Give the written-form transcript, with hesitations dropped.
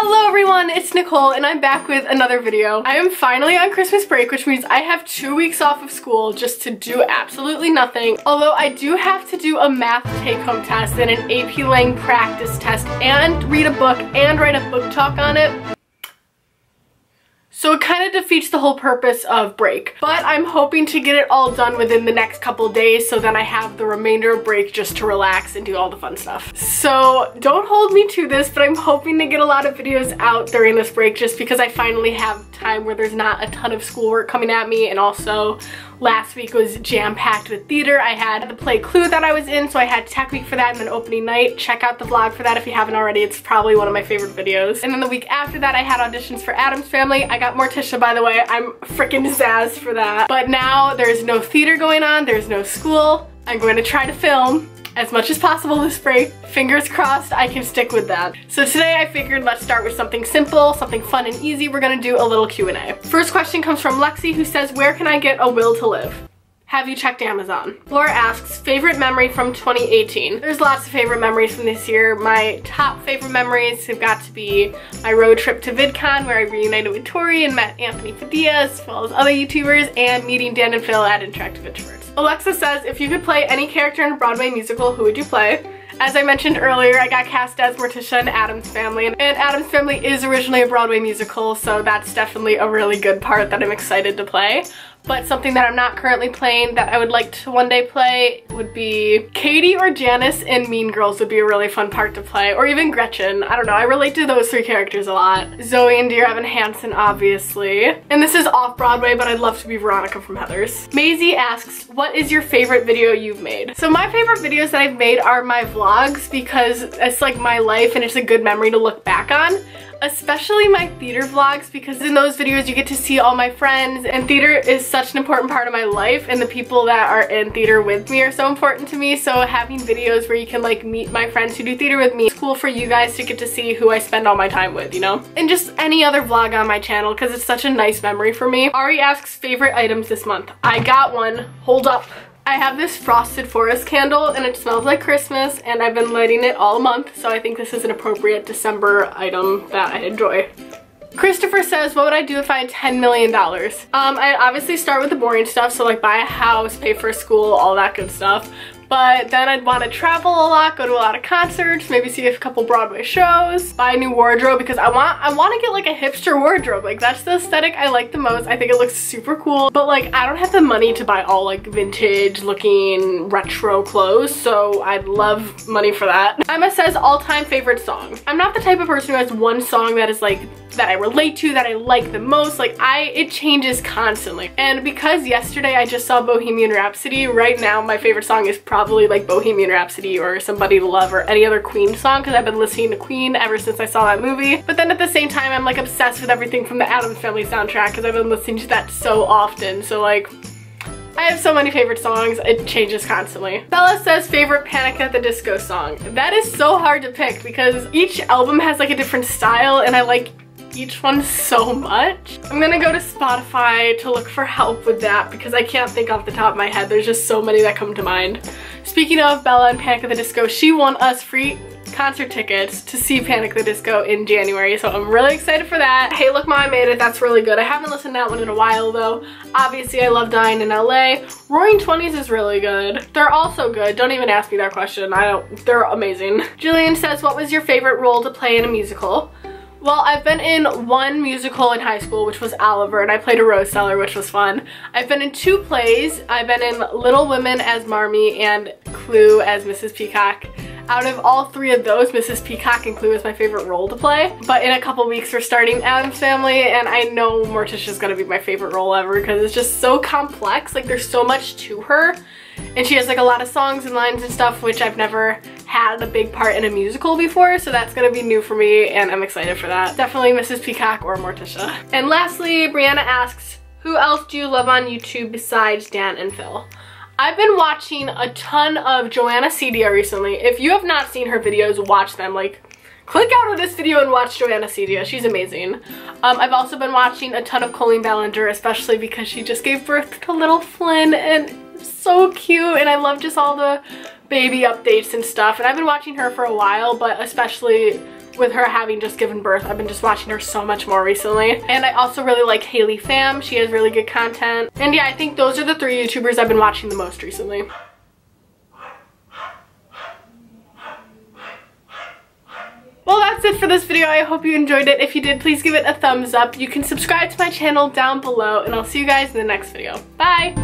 Hello everyone, it's Nicole and I'm back with another video. I am finally on Christmas break, which means I have 2 weeks off of school just to do absolutely nothing. Although I do have to do a math take-home test and an AP Lang practice test and read a book and write a book talk on it. So it kind of defeats the whole purpose of break. But I'm hoping to get it all done within the next couple days so then I have the remainder of break just to relax and do all the fun stuff. So don't hold me to this, but I'm hoping to get a lot of videos out during this break just because I finally have time where there's not a ton of schoolwork coming at me, and also last week was jam-packed with theater. I had the play Clue that I was in, so I had tech week for that and then opening night. Check out the vlog for that if you haven't already. It's probably one of my favorite videos. And then the week after that I had auditions for Addams Family. I got Morticia, by the way. I'm freaking zazzed for that. But now there's no theater going on, there's no school. I'm going to try to film as much as possible this break. Fingers crossed I can stick with that. So today I figured let's start with something simple, something fun and easy. We're gonna do a little Q&A. First question comes from Lexi, who says, where can I get a will to live? Have you checked Amazon? Laura asks, favorite memory from 2018? There's lots of favorite memories from this year. My top favorite memories have got to be my road trip to VidCon where I reunited with Tori and met Anthony Padilla as well as other YouTubers, and meeting Dan and Phil at Interactive Introverts. Alexa says, if you could play any character in a Broadway musical, who would you play? As I mentioned earlier, I got cast as Morticia in Addams Family, and Addams Family is originally a Broadway musical, so that's definitely a really good part that I'm excited to play. But something that I'm not currently playing that I would like to one day play would be Katie or Janice in Mean Girls would be a really fun part to play, or even Gretchen. I don't know, I relate to those three characters a lot. Zoe and Dear Evan Hansen, obviously. And this is off-Broadway, but I'd love to be Veronica from Heathers. Maisie asks, what is your favorite video you've made? So my favorite videos that I've made are my vlogs because it's like my life and it's a good memory to look back on. Especially my theater vlogs, because in those videos you get to see all my friends, and theater is such an important part of my life, and the people that are in theater with me are so important to me. So having videos where you can like meet my friends who do theater with me, it's cool for you guys to get to see who I spend all my time with, you know? And just any other vlog on my channel because it's such a nice memory for me. Ari asks favorite items this month. I got one. Hold up. I have this Frosted Forest candle and it smells like Christmas, and I've been lighting it all month, so I think this is an appropriate December item that I enjoy. Christopher says, what would I do if I had $10 million? I'd obviously start with the boring stuff, so like buy a house, pay for school, all that good stuff. But then I'd want to travel a lot, go to a lot of concerts, maybe see a couple Broadway shows, buy a new wardrobe because I want to get like a hipster wardrobe. Like that's the aesthetic I like the most. I think it looks super cool, but like I don't have the money to buy all like vintage looking retro clothes, so I'd love money for that. Emma says all-time favorite song. I'm not the type of person who has one song that is like that I relate to, that I like the most. Like it changes constantly. And because yesterday I just saw Bohemian Rhapsody, right now my favorite song is probably like Bohemian Rhapsody or Somebody to Love or any other Queen song, because I've been listening to Queen ever since I saw that movie. But then at the same time I'm like obsessed with everything from the Addams Family soundtrack because I've been listening to that so often. So like I have so many favorite songs, it changes constantly. Bella says favorite Panic at the Disco song. That is so hard to pick because each album has like a different style and I like each one so much. I'm gonna go to Spotify to look for help with that because I can't think off the top of my head. There's just so many that come to mind. Speaking of Bella and Panic at the Disco, she won us free concert tickets to see Panic at the Disco in January, so I'm really excited for that. Hey Look Ma, I Made It, that's really good. I haven't listened to that one in a while though. Obviously I love Dying in LA. Roaring 20s is really good. They're all so good. Don't even ask me that question. They're amazing. Jillian says, what was your favorite role to play in a musical? Well, I've been in one musical in high school, which was Oliver, and I played a rose seller, which was fun. I've been in 2 plays. I've been in Little Women as Marmee and Clue as Mrs. Peacock. Out of all 3 of those, Mrs. Peacock and Clue is my favorite role to play. But in a couple weeks we're starting Addams Family, and I know Morticia's gonna be my favorite role ever because it's just so complex. Like there's so much to her, and she has like a lot of songs and lines and stuff, which I've never had a big part in a musical before, so that's gonna be new for me and I'm excited for that. Definitely Mrs. Peacock or Morticia. And lastly, Brianna asks, who else do you love on YouTube besides Dan and Phil? I've been watching a ton of Joanna Cedia recently. If you have not seen her videos, watch them. Like, click out of this video and watch Joanna Cedia. She's amazing. I've also been watching a ton of Colleen Ballinger, especially because she just gave birth to little Flynn, and so cute, and I love just all the baby updates and stuff. And I've been watching her for a while, but especially with her having just given birth. I've been just watching her so much more recently. And I also really like Haley Pham. She has really good content. And yeah, I think those are the 3 YouTubers I've been watching the most recently. Well, that's it for this video. I hope you enjoyed it. If you did, please give it a thumbs up. You can subscribe to my channel down below, and I'll see you guys in the next video. Bye!